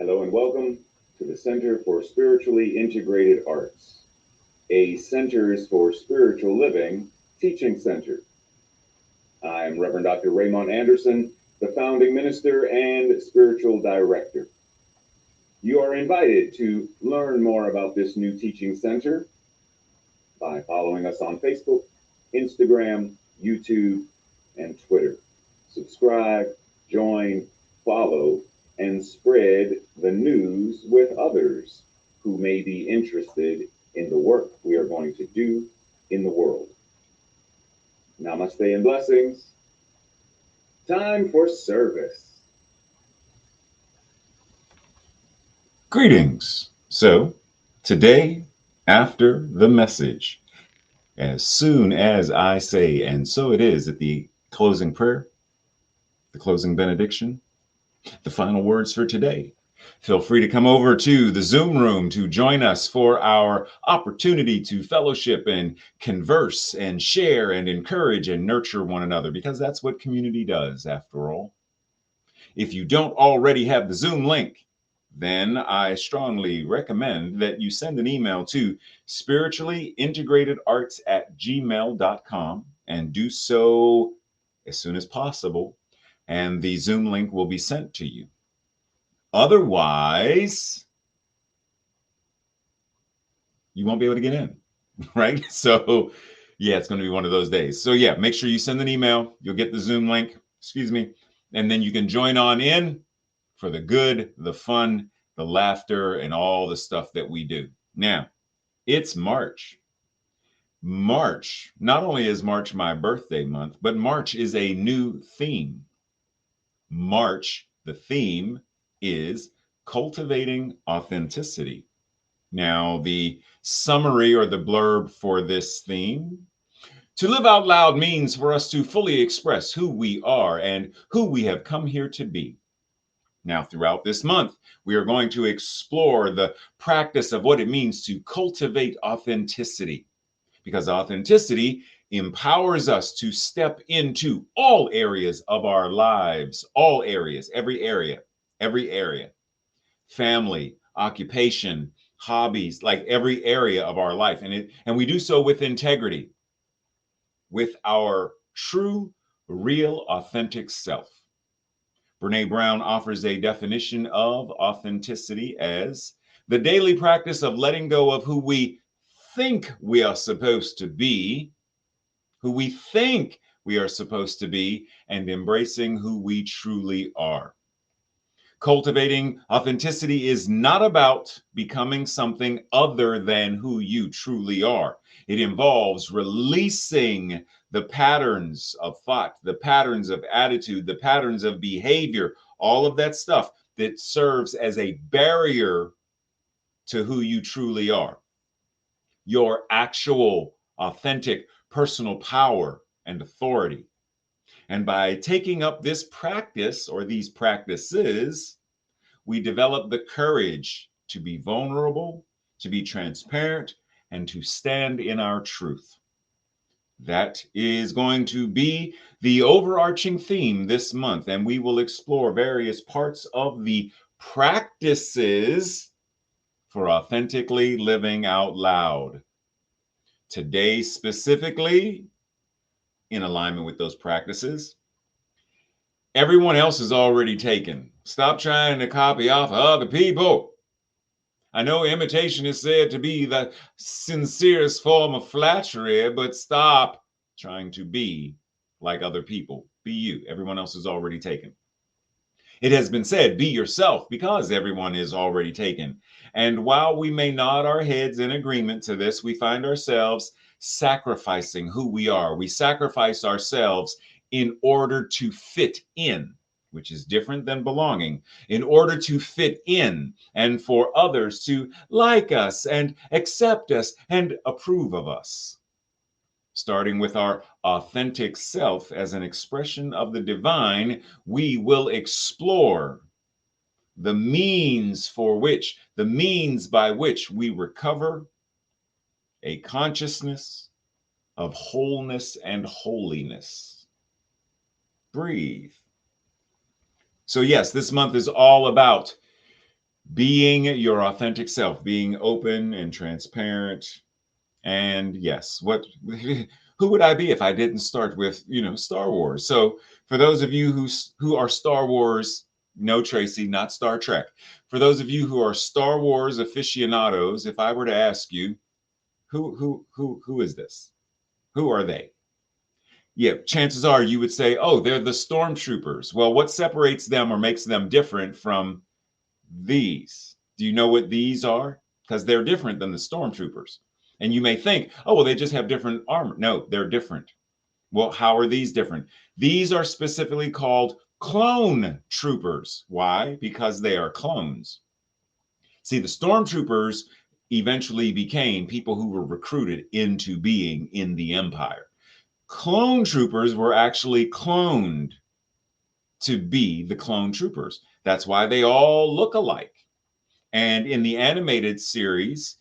Hello and welcome to the Center for Spiritually Integrated Arts, a Centers for Spiritual Living teaching center. I'm Reverend Dr. Raymont Anderson, the founding minister and spiritual director. You are invited to learn more about this new teaching center by following us on Facebook, Instagram, YouTube, and Twitter. Subscribe, join, follow, and spread the news with others who may be interested in the work we are going to do in the world. Namaste and blessings. Time for service. Greetings. So, today, after the message, as soon as I say, and so it is at the closing prayer, the closing benediction, the final words for today, feel free to come over to the Zoom room to join us for our opportunity to fellowship and converse and share and encourage and nurture one another, because that's what community does, after all. If you don't already have the Zoom link, then I strongly recommend that you send an email to spirituallyintegratederarts@gmail.com and do so as soon as possible, and the Zoom link will be sent to you. Otherwise, you won't be able to get in, right? So, yeah, it's going to be one of those days. So, yeah, make sure you send an email. You'll get the Zoom link, and then you can join on in for the good, the fun, the laughter, and all the stuff that we do. Now, it's March. March, not only is March my birthday month, but March is a new theme. March, the theme is cultivating authenticity. Now, the summary or the blurb for this theme: to live out loud means for us to fully express who we are and who we have come here to be. Now, throughout this month, we are going to explore the practice of what it means to cultivate authenticity, because authenticity empowers us to step into all areas of our lives, all areas, every area, family, occupation, hobbies, like every area of our life. And we do so with integrity, with our true, real, authentic self. Brene Brown offers a definition of authenticity as the daily practice of letting go of who we think we are supposed to be, and embracing who we truly are. Cultivating authenticity is not about becoming something other than who you truly are. It involves releasing the patterns of thought, the patterns of attitude, the patterns of behavior, all of that stuff that serves as a barrier to who you truly are. Your actual, authentic, personal power and authority. And by taking up this practice or these practices, we develop the courage to be vulnerable, to be transparent, and to stand in our truth. That is going to be the overarching theme this month, and we will explore various parts of the practices for authentically living out loud. Today, specifically, in alignment with those practices, everyone else is already taken. Stop trying to copy off of other people. I know imitation is said to be the sincerest form of flattery, but stop trying to be like other people. Be you. Everyone else is already taken. It has been said, be yourself, because everyone is already taken. And while we may nod our heads in agreement to this, we find ourselves sacrificing who we are. We sacrifice ourselves in order to fit in, which is different than belonging, in order to fit in and for others to like us and accept us and approve of us. Starting with our authentic self as an expression of the divine, we will explore the means by which we recover a consciousness of wholeness and holiness. Breathe. So yes, this month is all about being your authentic self, being open and transparent. And yes, what who would I be if I didn't start with, Star Wars? So for those of you who are Star Wars, no, Tracy, not Star Trek. For those of you who are Star Wars aficionados, if I were to ask you, who is this? Who are they? Yeah, chances are you would say, oh, they're the stormtroopers. Well, what separates them or makes them different from these? Do you know what these are? Because they're different than the stormtroopers. And you may think, oh, well, they just have different armor. No, they're different. Well, how are these different? These are specifically called clone troopers. Why? Because they are clones. See, the stormtroopers eventually became people who were recruited into being in the Empire. Clone troopers were actually cloned to be the clone troopers. That's why they all look alike. And in the animated series,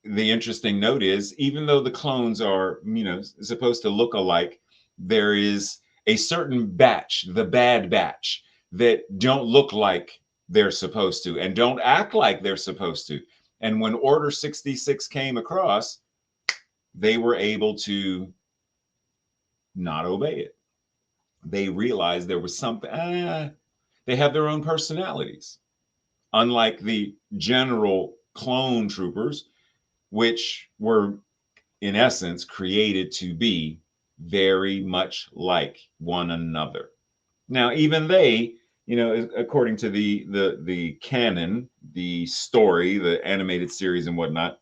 the interesting note is even though the clones are, supposed to look alike, there is a certain batch, the Bad Batch, that don't look like they're supposed to and don't act like they're supposed to. And when Order 66 came across, they were able to not obey it. They realized there was something, they have their own personalities. Unlike the general clone troopers, which were in essence created to be very much like one another. Now, even they, according to the canon, the story, the animated series and whatnot,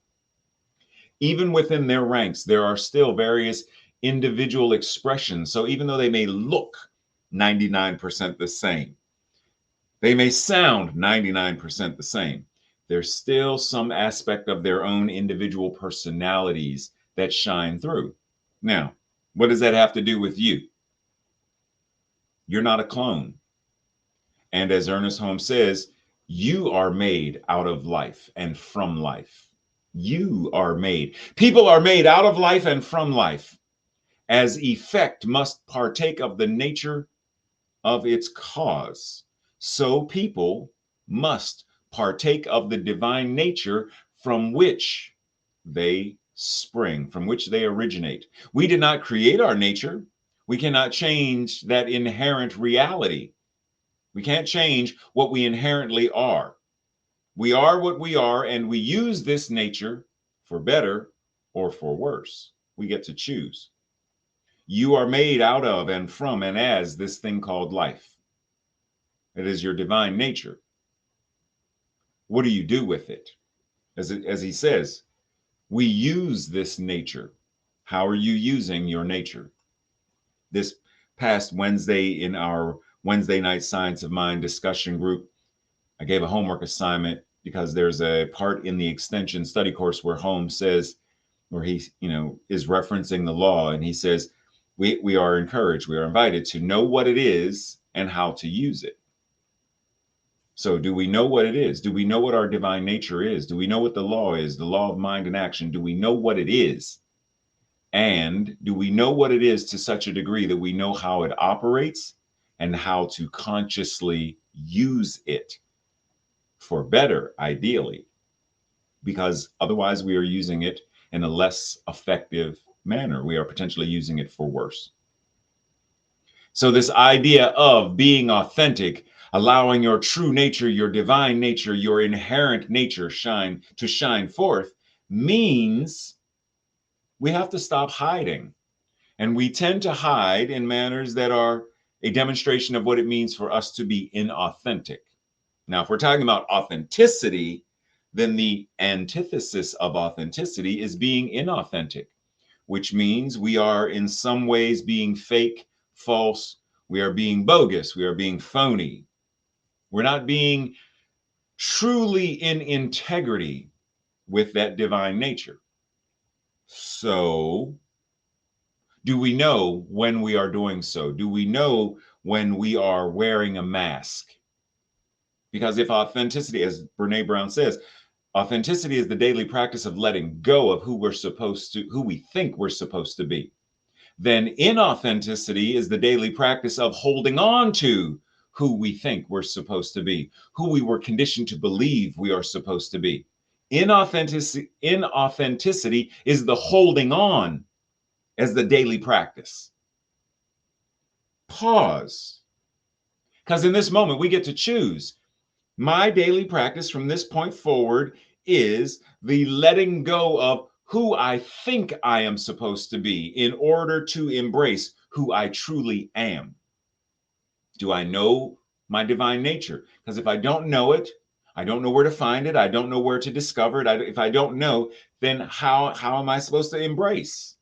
even within their ranks, there are still various individual expressions. So even though they may look 99% the same, they may sound 99% the same, there's still some aspect of their own individual personalities that shine through. Now, what does that have to do with you? You're not a clone. And as Ernest Holmes says, you are made out of life and from life. You are made. People are made out of life and from life. As effect must partake of the nature of its cause, so people must partake of the divine nature from which they spring, from which they originate. We did not create our nature. We cannot change that inherent reality. We can't change what we inherently are. We are what we are, and we use this nature for better or for worse. We get to choose. You are made out of and from and as this thing called life. It is your divine nature. What do you do with it? As he says, we use this nature. How are you using your nature? This past Wednesday in our Wednesday night Science of Mind discussion group, I gave a homework assignment because there's a part in the extension study course where Holmes says, where he, is referencing the law, and he says, we are encouraged, we are invited to know what it is and how to use it. So do we know what it is? Do we know what our divine nature is? Do we know what the law is, the law of mind and action? Do we know what it is? And do we know what it is to such a degree that we know how it operates and how to consciously use it for better, ideally? Because otherwise we are using it in a less effective manner. We are potentially using it for worse. So this idea of being authentic, allowing your true nature, your divine nature, your inherent nature shine forth, means we have to stop hiding. And we tend to hide in manners that are a demonstration of what it means for us to be inauthentic. Now, if we're talking about authenticity, then the antithesis of authenticity is being inauthentic, which means we are in some ways being fake, false, we are being bogus, we are being phony. We're not being truly in integrity with that divine nature. So, do we know when we are doing so? Do we know when we are wearing a mask? Because if authenticity, as Brene Brown says, authenticity is the daily practice of letting go of who we think we're supposed to be. Then inauthenticity is the daily practice of holding on to who we think we're supposed to be, who we were conditioned to believe we are supposed to be. Inauthenticity is the holding on as the daily practice. Pause. Because in this moment, we get to choose. My daily practice from this point forward is the letting go of who I think I am supposed to be in order to embrace who I truly am. Do I know my divine nature? Because if I don't know it, I don't know where to find it. I don't know where to discover it. If I don't know, then how am I supposed to embrace?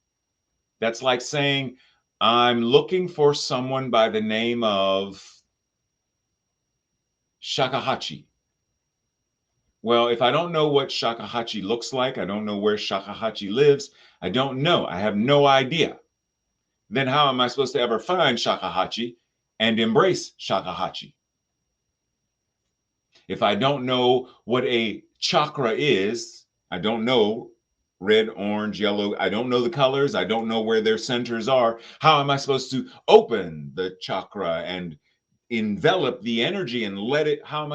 That's like saying, I'm looking for someone by the name of Shakuhachi. Well, if I don't know what Shakuhachi looks like, I don't know where Shakuhachi lives, I don't know. I have no idea. Then how am I supposed to ever find Shakuhachi and embrace Shakuhachi? If I don't know what a chakra is, I don't know red, orange, yellow. I don't know the colors. I don't know where their centers are. How am I supposed to open the chakra and envelop the energy and let it? How?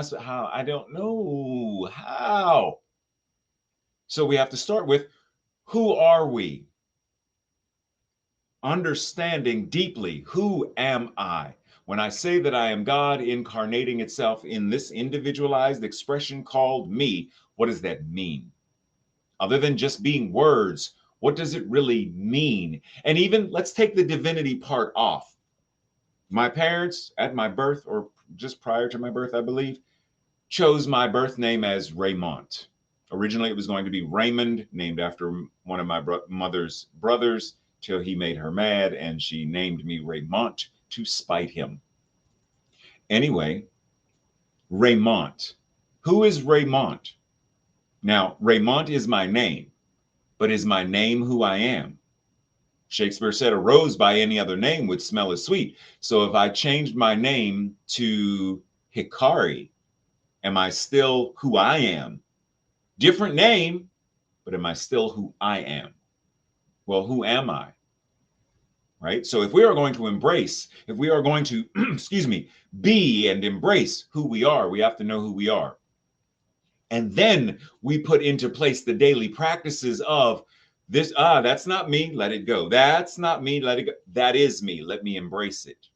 I don't know how. So we have to start with, who are we? Understanding deeply, who am I? When I say that I am God incarnating itself in this individualized expression called me, what does that mean? Other than just being words, what does it really mean? And even let's take the divinity part off. My parents at my birth, or just prior to my birth, I believe, chose my birth name as Raymont. Originally, it was going to be Raymond, named after one of my mother's brothers, till he made her mad and she named me Raymont to spite him. Anyway, Raymont. Who is Raymont? Now, Raymont is my name, but is my name who I am? Shakespeare said a rose by any other name would smell as sweet. So if I changed my name to Hikari, am I still who I am? Different name, but am I still who I am? Well, who am I? Right? So if we are going to embrace, if we are going to, excuse me, be and embrace who we are, we have to know who we are. And then we put into place the daily practices of this, that's not me, let it go. That's not me, let it go. That is me, let me embrace it.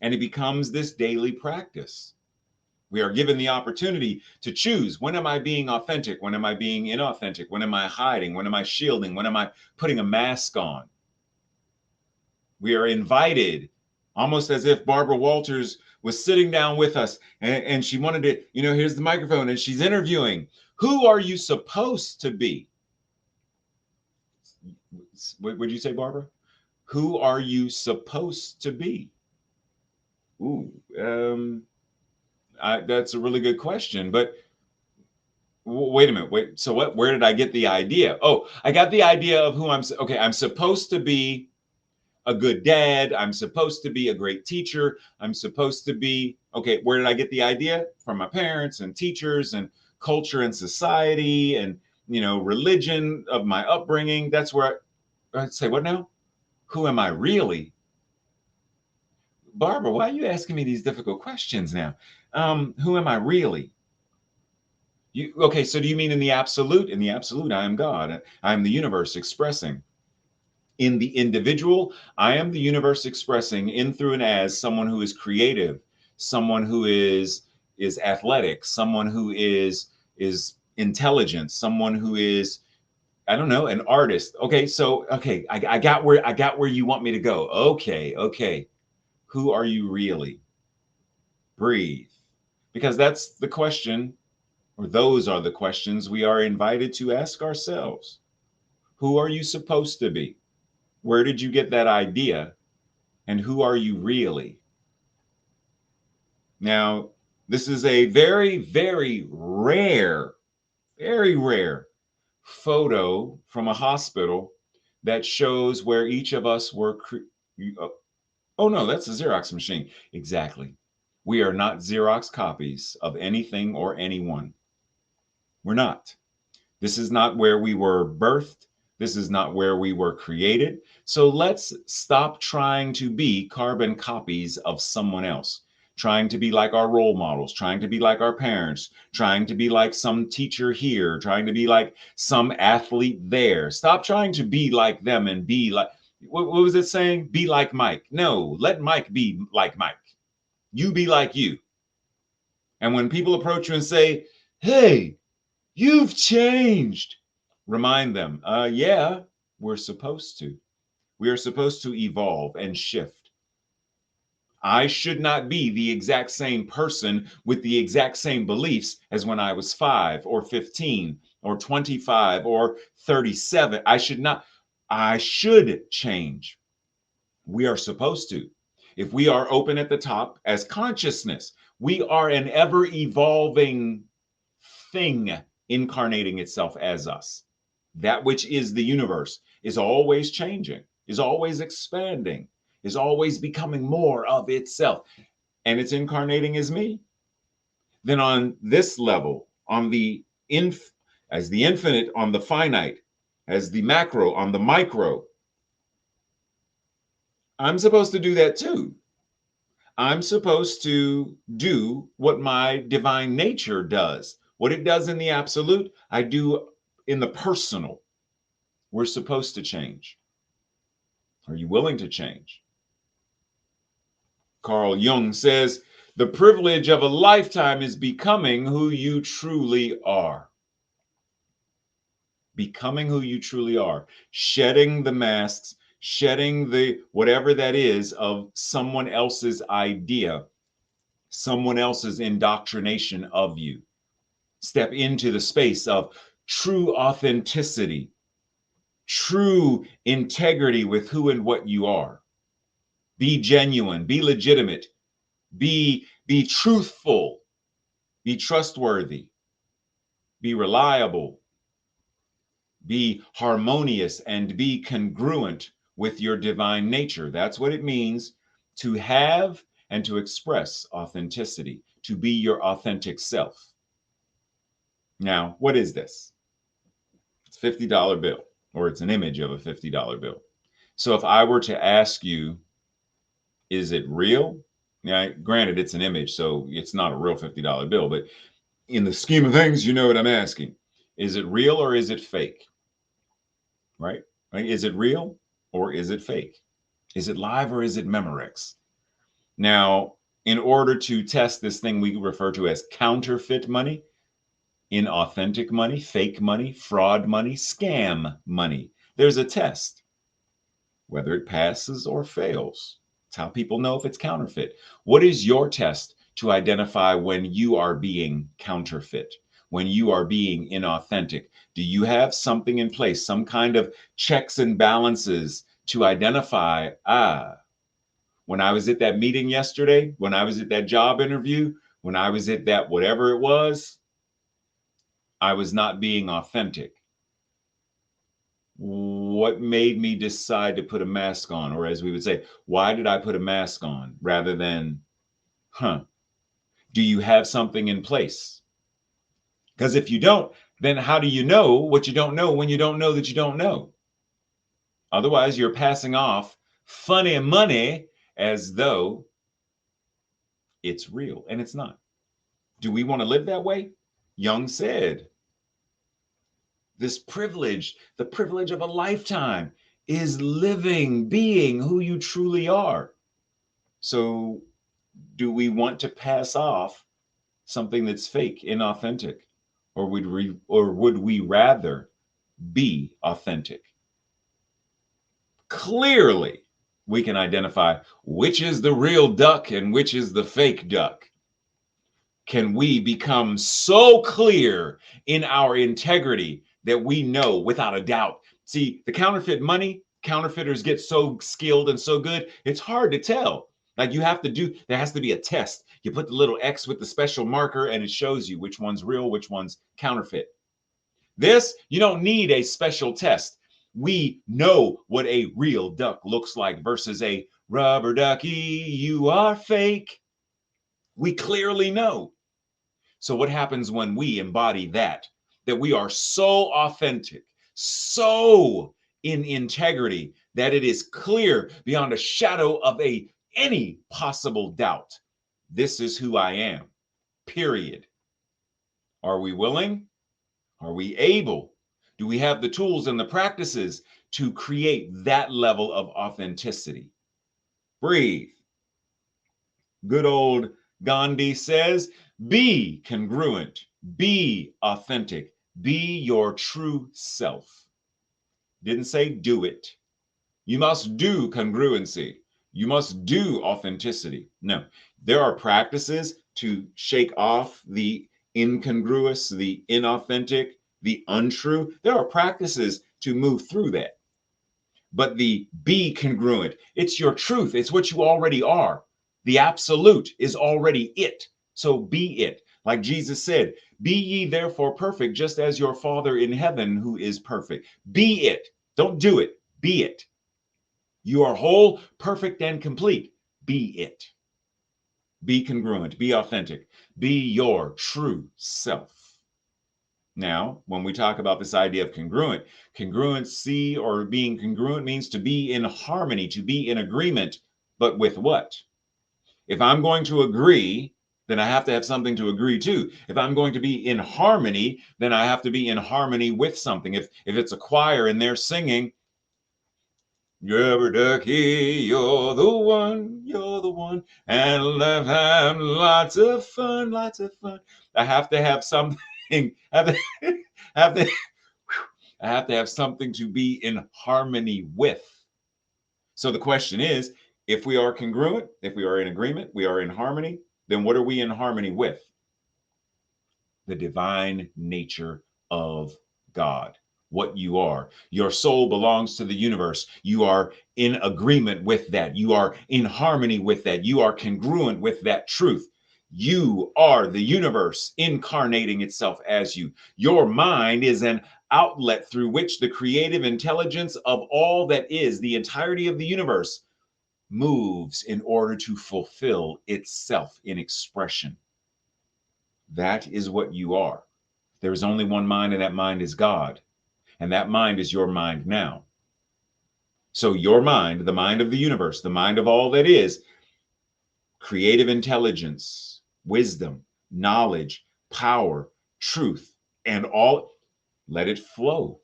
And it becomes this daily practice. We are given the opportunity to choose, when am I being authentic? When am I being inauthentic? When am I hiding? When am I shielding? When am I putting a mask on? We are invited, almost as if Barbara Walters was sitting down with us and she wanted to, here's the microphone and she's interviewing. Who are you supposed to be? What would you say, Barbara? Who are you supposed to be? Ooh, that's a really good question. But wait a minute. Wait. So what? Where did I get the idea? Oh, I got the idea of who I'm. Okay, I'm supposed to be a good dad. I'm supposed to be a great teacher. I'm supposed to be. Okay, where did I get the idea? From my parents and teachers and culture and society and religion of my upbringing. That's where I say, what now? Who am I really? Barbara, why are you asking me these difficult questions now? Who am I really? Okay, so do you mean in the absolute? In the absolute, I am God. I am the universe expressing. In the individual, I am the universe expressing in, through, and as someone who is creative, someone who is athletic, someone who is intelligent, someone who is, I don't know, an artist. Okay, so I got where you want me to go. Okay. Who are you really? Breathe. Because that's the question, or those are the questions we are invited to ask ourselves. Who are you supposed to be? Where did you get that idea? And who are you really? Now, this is a very, very rare photo from a hospital that shows where each of us were. Oh no, that's a Xerox machine. Exactly. We are not Xerox copies of anything or anyone. We're not. This is not where we were birthed. This is not where we were created. So let's stop trying to be carbon copies of someone else. trying to be like our role models, trying to be like our parents, trying to be like some teacher here, trying to be like some athlete there. Stop trying to be like them and be like, what was it saying? Be like Mike. No, let Mike be like Mike. You be like you. And when people approach you and say, hey, you've changed, remind them, yeah, we're supposed to. We are supposed to evolve and shift. I should not be the exact same person with the exact same beliefs as when I was 5 or 15 or 25 or 37. I should change. We are supposed to. If we are open at the top as consciousness, we are an ever evolving thing incarnating itself as us. That which is the universe is always changing, is always expanding, is always becoming more of itself. And it's incarnating as me. Then on this level, on the as the infinite on the finite, as the macro on the micro, I'm supposed to do that too. I'm supposed to do what my divine nature does. What it does in the absolute, I do in the personal. We're supposed to change. Are you willing to change? Carl Jung says, the privilege of a lifetime is becoming who you truly are. Becoming who you truly are. Shedding the masks, shedding the whatever that is of someone else's idea, someone else's indoctrination of you. Step into the space of true authenticity, true integrity with who and what you are. Be genuine, be legitimate, be truthful, be trustworthy, be reliable, be harmonious, and be congruent with your divine nature. That's what it means to have and to express authenticity, to be your authentic self. Now, what is this? It's a $50 bill, or it's an image of a $50 bill. So if I were to ask you, is it real? Now, granted, it's an image, so it's not a real $50 bill, but in the scheme of things, you know what I'm asking. Is it real or is it fake? Right? Is it real or is it fake? Is it live or is it Memorex? Now, in order to test this thing we refer to as counterfeit money, inauthentic money, fake money, fraud money, scam money, there's a test. Whether it passes or fails. It's how people know if it's counterfeit. What is your test to identify when you are being counterfeit, when you are being inauthentic? Do you have something in place, some kind of checks and balances to identify, when I was at that meeting yesterday, when I was at that job interview, when I was at that whatever it was, I was not being authentic. What made me decide to put a mask on? Or as we would say, why did I put a mask on rather than, do you have something in place? Because if you don't, then how do you know what you don't know when you don't know that you don't know? Otherwise, you're passing off funny money as though it's real, and it's not. Do we want to live that way? Jung said, this privilege, the privilege of a lifetime, is living, being who you truly are. So do we want to pass off something that's fake, inauthentic, or would we rather be authentic? Clearly, we can identify which is the real duck and which is the fake duck. Can we become so clear in our integrity that we know without a doubt? See, the counterfeit money, counterfeiters get so skilled and so good, it's hard to tell. Like there has to be a test. You put the little X with the special marker and it shows you which one's real, which one's counterfeit. This, you don't need a special test. We know what a real duck looks like versus a rubber ducky, you are fake. We clearly know. So what happens when we embody that we are so authentic, so in integrity that it is clear beyond a shadow of any possible doubt This is who I am, period. Are we willing? Are we able? Do we have the tools and the practices to create that level of authenticity? Breathe. Good old Gandhi says, be congruent, be authentic, be your true self. Didn't say do it. You must do congruency. You must do authenticity. No, there are practices to shake off the incongruous, the inauthentic, the untrue. There are practices to move through that. But the be congruent, it's your truth. It's what you already are. The absolute is already it. So be it. Like Jesus said, be ye therefore perfect, just as your Father in heaven who is perfect. Be it. Don't do it. Be it. You are whole, perfect, and complete. Be it. Be congruent. Be authentic. Be your true self. Now, when we talk about this idea of congruency or being congruent means to be in harmony, to be in agreement, but with what? If I'm going to agree, then I have to have something to agree to. If I'm going to be in harmony, then I have to be in harmony with something. If it's a choir and they're singing, Ducky, you're the one, and let's have lots of fun, lots of fun. I have to have something, have to, have to, I have to have something to be in harmony with. So the question is, if we are congruent, if we are in agreement, we are in harmony, then what are we in harmony with? The divine nature of God. What you are. Your soul belongs to the universe. You are in agreement with that. You are in harmony with that. You are congruent with that truth. You are the universe incarnating itself as you. Your mind is an outlet through which the creative intelligence of all that is, the entirety of the universe, moves in order to fulfill itself in expression. That is what you are. There is only one mind, and that mind is God. And that mind is your mind now. So your mind, the mind of the universe, the mind of all that is, creative intelligence, wisdom, knowledge, power, truth, and all, let it flow.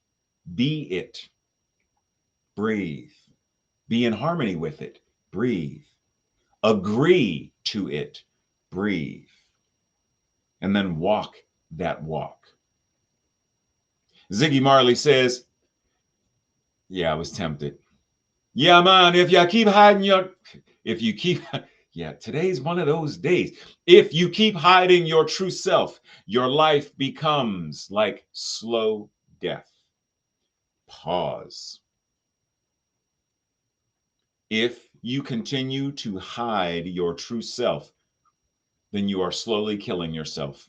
Be it. Breathe. Be in harmony with it. Breathe. Agree to it. Breathe. And then walk that walk. Ziggy Marley says, yeah, I was tempted. Yeah, man, if you keep, yeah, today's one of those days. If you keep hiding your true self, your life becomes like slow death. Pause. If you continue to hide your true self, then you are slowly killing yourself.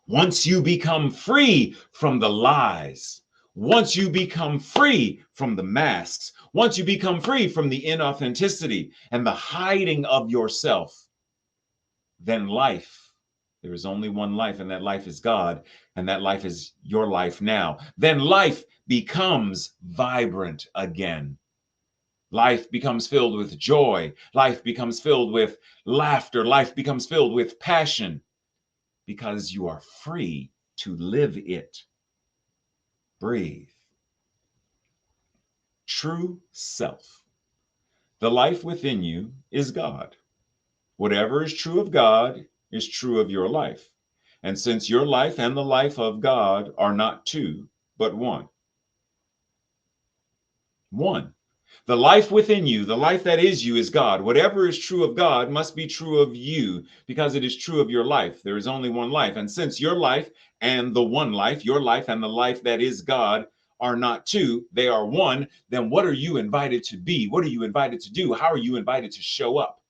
Once you become free from the lies, once you become free from the masks, once you become free from the inauthenticity and the hiding of yourself, then life, there is only one life, and that life is God, and that life is your life now. Then life becomes vibrant again. Life becomes filled with joy. Life becomes filled with laughter. Life becomes filled with passion because you are free to live it. Breathe. True self. The life within you is God. Whatever is true of God is true of your life. And since your life and the life of God are not two, but one. One. The life within you, the life that is you, is God. Whatever is true of God must be true of you because it is true of your life. There is only one life. And since your life and the one life, your life and the life that is God, are not two, they are one, then what are you invited to be? What are you invited to do? How are you invited to show up?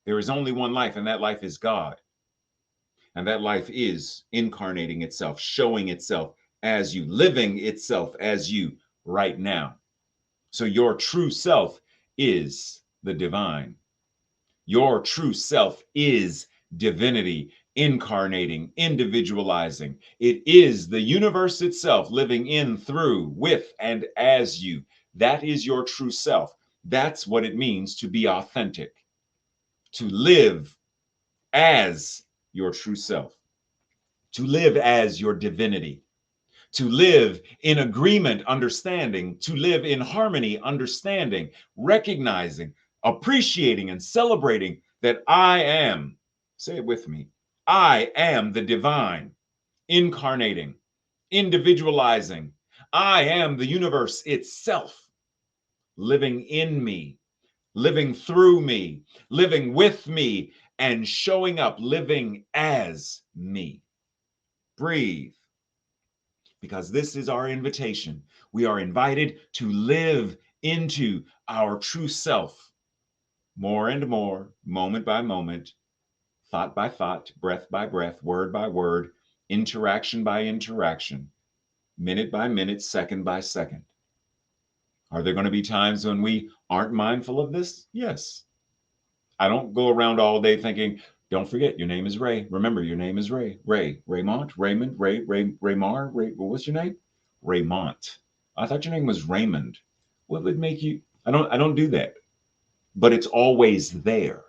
There is only one life, and that life is God. And that life is incarnating itself, showing itself as you, living itself as you right now. So your true self is the divine. Your true self is divinity, incarnating, individualizing. It is the universe itself living in, through, with, and as you. That is your true self. That's what it means to be authentic, to live as your true self, to live as your divinity, to live in agreement, understanding, to live in harmony, understanding, recognizing, appreciating, and celebrating that I am, say it with me, I am the divine, incarnating, individualizing. I am the universe itself, living in me, living through me, living with me, and showing up, living as me. Breathe, because this is our invitation. We are invited to live into our true self more and more, moment by moment, thought by thought, breath by breath, word by word, interaction by interaction, minute by minute, second by second. Are there going to be times when we aren't mindful of this? Yes. I don't go around all day thinking, don't forget, your name is Ray. Remember, your name is Ray. Ray, Raymont, Raymond, Raymar, what's your name? Raymont. I thought your name was Raymond. What would make you? I don't do that. But it's always there.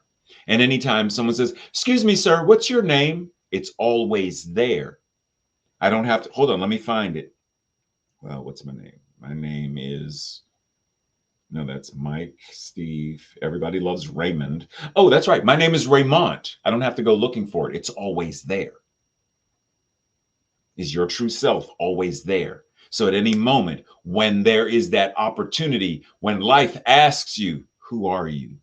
And anytime someone says, excuse me, sir, what's your name? It's always there. I don't have to, hold on, let me find it. Well, what's my name? My name is, no, that's Mike, Steve. Everybody loves Raymond. Oh, that's right. My name is Raymont. I don't have to go looking for it. It's always there. Is your true self always there? So at any moment, when there is that opportunity, when life asks you, who are you?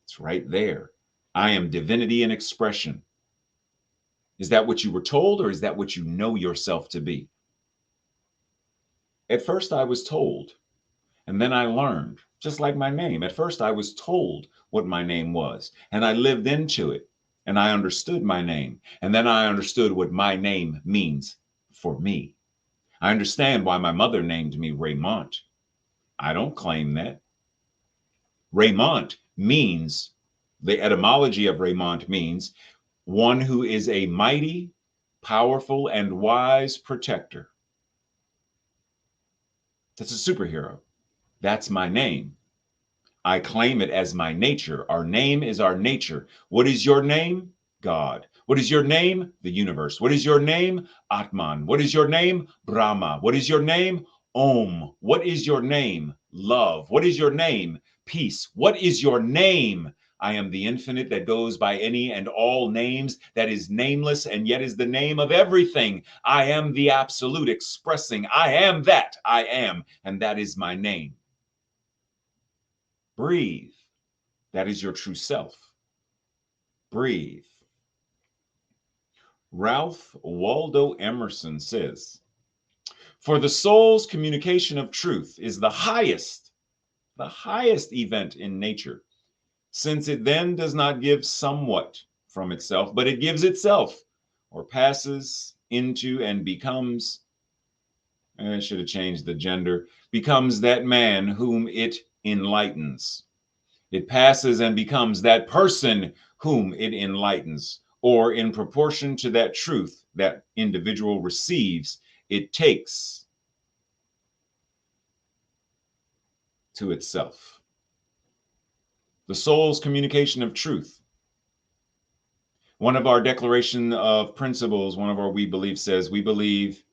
It's right there. I am divinity in expression. Is that what you were told, or is that what you know yourself to be? At first, I was told. And then I learned, just like my name. At first, I was told what my name was, and I lived into it, and I understood my name. And then I understood what my name means for me. I understand why my mother named me Raymont. I don't claim that. Raymont means, the etymology of Raymont means one who is a mighty, powerful, and wise protector. That's a superhero. That's my name. I claim it as my nature. Our name is our nature. What is your name? God. What is your name? The universe. What is your name? Atman. What is your name? Brahma. What is your name? Om. What is your name? Love. What is your name? Peace. What is your name? I am the infinite that goes by any and all names, that is nameless and yet is the name of everything. I am the absolute, expressing I am that I am, and that is my name. Breathe. That is your true self. Breathe. Ralph Waldo Emerson says, for the soul's communication of truth is the highest event in nature, since it then does not give somewhat from itself, but it gives itself, or passes into and becomes, I should have changed the gender, becomes that man whom it enlightens. It passes and becomes that person whom it enlightens, or in proportion to that truth that individual receives, it takes to itself. The soul's communication of truth. One of our declaration of principles, one of our we believe says, we believe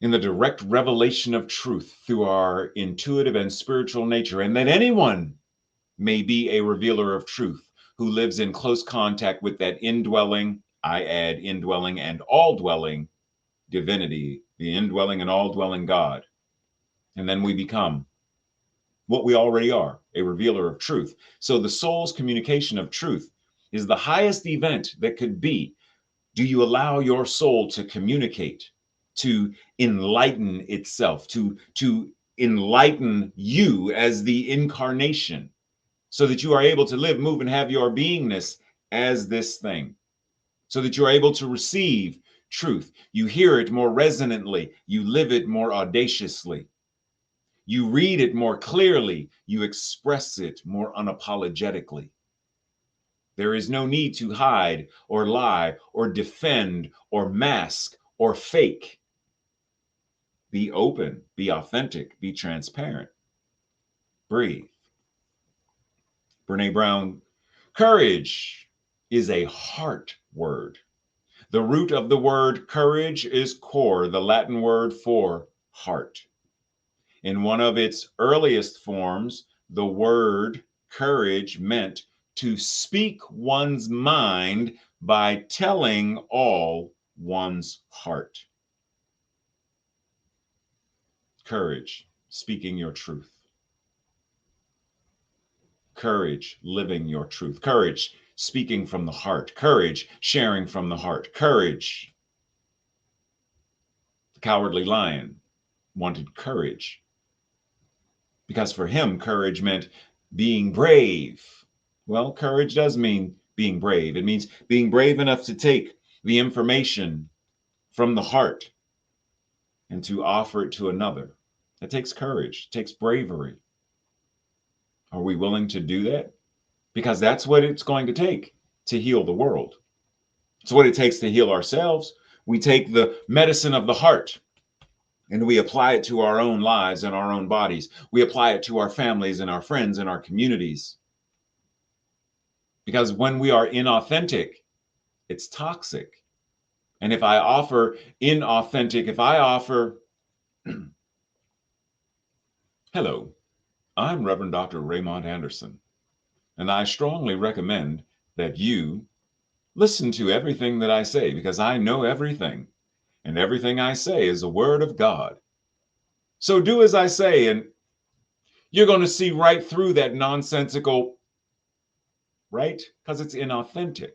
in the direct revelation of truth through our intuitive and spiritual nature, and that anyone may be a revealer of truth who lives in close contact with that indwelling, I add indwelling and all dwelling divinity, the indwelling and all dwelling God. And then we become what we already are, a revealer of truth. So the soul's communication of truth is the highest event that could be. Do you allow your soul to communicate, to enlighten itself, to enlighten you as the incarnation, so that you are able to live, move, and have your beingness as this thing, so that you're able to receive truth. You hear it more resonantly, you live it more audaciously, you read it more clearly, you express it more unapologetically. There is no need to hide or lie or defend or mask or fake. Be open, be authentic, be transparent. Breathe. Brene Brown Courage is a heart word. The root of the word courage is cor, the Latin word for heart. In one of its earliest forms, the word courage meant to speak one's mind by telling all one's heart. Courage, speaking your truth. Courage, living your truth. Courage, speaking from the heart. Courage, sharing from the heart. Courage. The Cowardly Lion wanted courage because for him, courage meant being brave. Well, courage does mean being brave. It means being brave enough to take the information from the heart and to offer it to another. That takes courage, it takes bravery. Are we willing to do that? Because that's what it's going to take to heal the world. It's what it takes to heal ourselves. We take the medicine of the heart and we apply it to our own lives and our own bodies. We apply it to our families and our friends and our communities. Because when we are inauthentic, it's toxic. And if I offer inauthentic, if I offer, hello, I'm Reverend Dr. Raymont Anderson, and I strongly recommend that you listen to everything that I say because I know everything, and everything I say is a word of God. So do as I say, and you're going to see right through that nonsensical, right? Because it's inauthentic.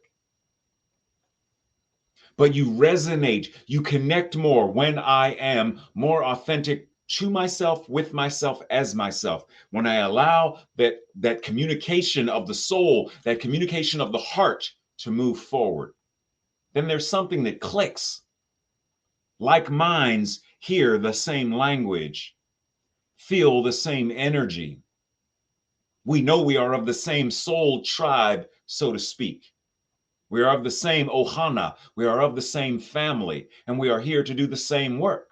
But you resonate, you connect more when I am more authentic to myself, with myself, as myself. When I allow that communication of the soul, that communication of the heart to move forward, then there's something that clicks. Like minds hear the same language, feel the same energy. We know we are of the same soul tribe, so to speak. We are of the same ohana. We are of the same family, and we are here to do the same work.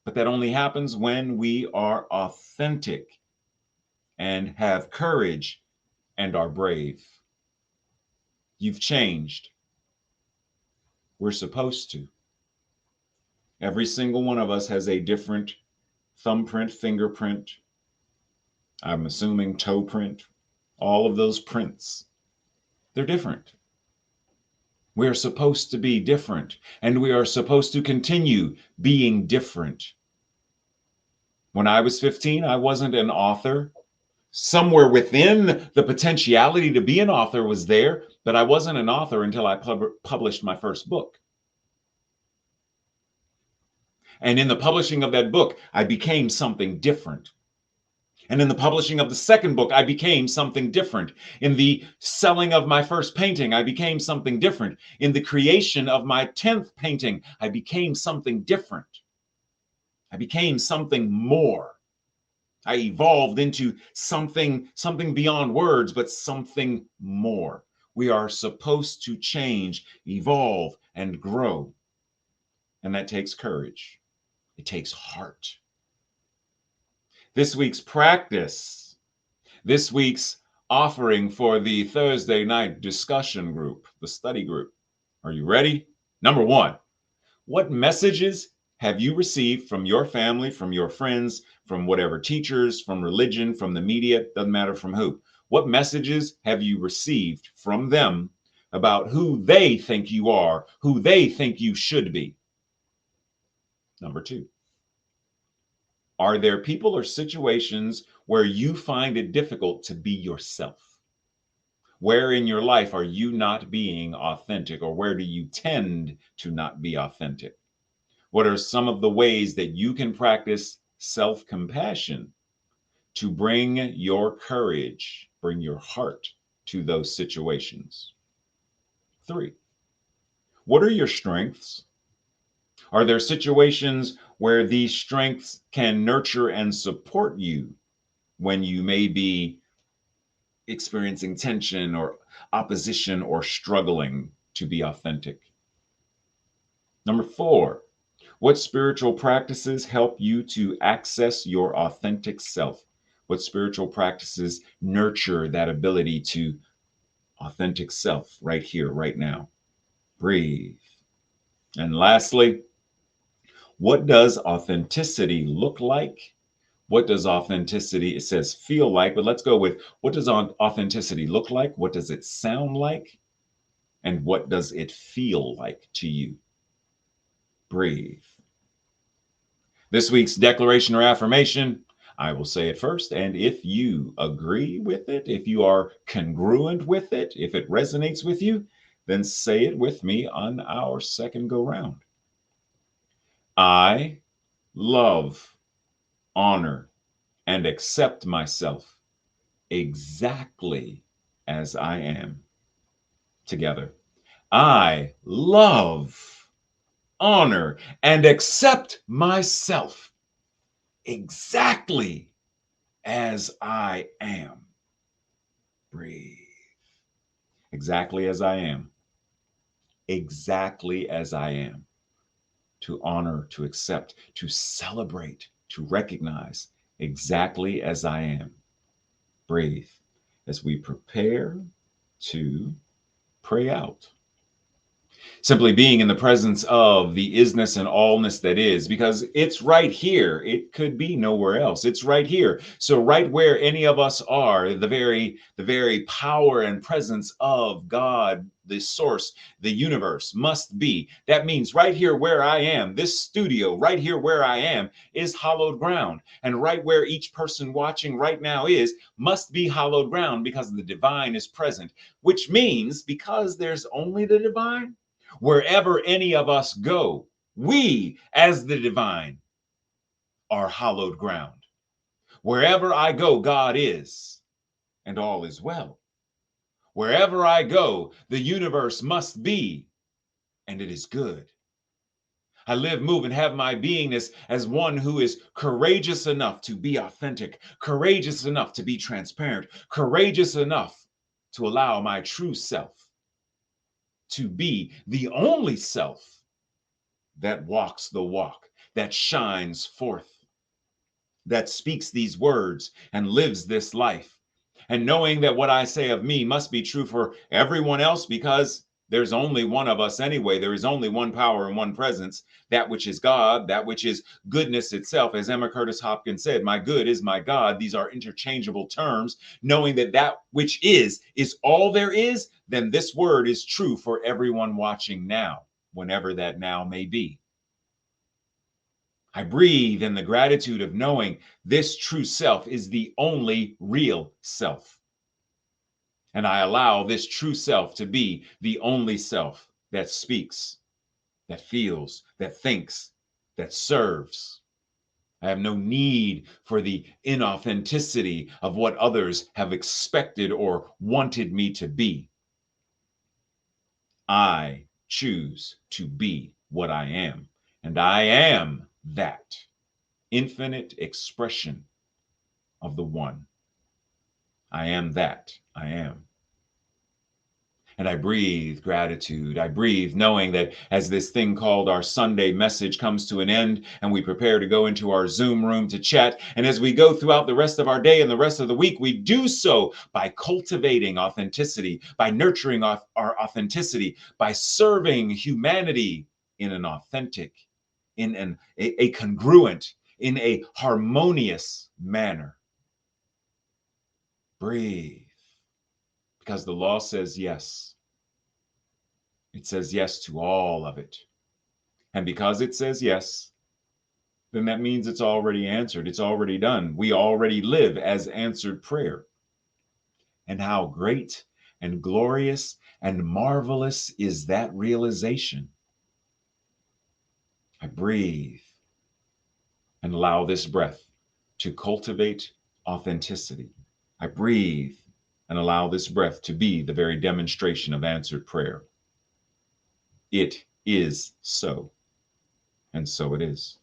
But that only happens when we are authentic and have courage and are brave. You've changed. We're supposed to. Every single one of us has a different thumbprint, fingerprint, I'm assuming toe print, all of those prints. They're different. We are supposed to be different, and we are supposed to continue being different. When I was 15, I wasn't an author. Somewhere within the potentiality to be an author was there, but I wasn't an author until I published my first book. And in the publishing of that book, I became something different. And in the publishing of the second book, I became something different. In the selling of my first painting, I became something different. In the creation of my 10th painting, I became something different. I became something more. I evolved into something beyond words, but something more. We are supposed to change, evolve, and grow. And that takes courage. It takes heart. This week's practice, this week's offering for the Thursday night discussion group, the study group. Are you ready? Number one, what messages have you received from your family, from your friends, from whatever teachers, from religion, from the media, doesn't matter from who? What messages have you received from them about who they think you are, who they think you should be? Number two, are there people or situations where you find it difficult to be yourself? Where in your life are you not being authentic, or where do you tend to not be authentic? What are some of the ways that you can practice self-compassion to bring your courage, bring your heart to those situations? Three, what are your strengths? Are there situations where these strengths can nurture and support you when you may be experiencing tension or opposition or struggling to be authentic? Number four, what spiritual practices help you to access your authentic self? What spiritual practices nurture that ability to authentic self right here, right now? Breathe. And lastly, what does authenticity look like? What does authenticity, it says feel like, but let's go with what does authenticity look like? What does it sound like? And what does it feel like to you? Breathe. This week's declaration or affirmation, I will say it first. And if you agree with it, if you are congruent with it, if it resonates with you, then say it with me on our second go round. I love, honor, and accept myself exactly as I am. Together. I love, honor, and accept myself exactly as I am. Breathe. Exactly as I am. Exactly as I am. To honor, to accept, to celebrate, to recognize exactly as I am. Breathe as we prepare to pray out. Simply being in the presence of the isness and allness that is, because it's right here. It could be nowhere else. It's right here. So right where any of us are, the very power and presence of God, the source, the universe must be. That means right here where I am, this studio, right here where I am, is hallowed ground. And right where each person watching right now is, must be hallowed ground because the divine is present, which means because there's only the divine, wherever any of us go, we, as the divine, are hallowed ground. Wherever I go, God is, and all is well. Wherever I go, the universe must be, and it is good. I live, move, and have my beingness as one who is courageous enough to be authentic, courageous enough to be transparent, courageous enough to allow my true self to be the only self that walks the walk, that shines forth, that speaks these words and lives this life. And knowing that what I say of me must be true for everyone else because there's only one of us anyway. There is only one power and one presence, that which is God, that which is goodness itself. As Emma Curtis Hopkins said, my good is my God. These are interchangeable terms. Knowing that that which is all there is, then this word is true for everyone watching now, whenever that now may be. I breathe in the gratitude of knowing this true self is the only real self. And I allow this true self to be the only self that speaks, that feels, that thinks, that serves. I have no need for the inauthenticity of what others have expected or wanted me to be. I choose to be what I am, and I am that infinite expression of the one. I am that I am. And I breathe gratitude. I breathe knowing that as this thing called our Sunday message comes to an end and we prepare to go into our Zoom room to chat, and as we go throughout the rest of our day and the rest of the week, we do so by cultivating authenticity, by nurturing our authenticity, by serving humanity in an authentic, in a congruent, in a harmonious manner. Breathe. Because the law says yes. It says yes to all of it. And because it says yes, then that means it's already answered. It's already done. We already live as answered prayer. And how great and glorious and marvelous is that realization. I breathe and allow this breath to cultivate authenticity. I breathe and allow this breath to be the very demonstration of answered prayer. It is so, and so it is.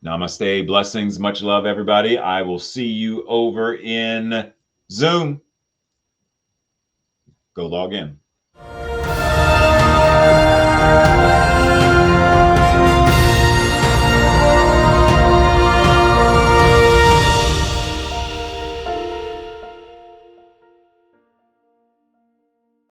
Namaste, blessings, much love, everybody. I will see you over in Zoom. Go log in.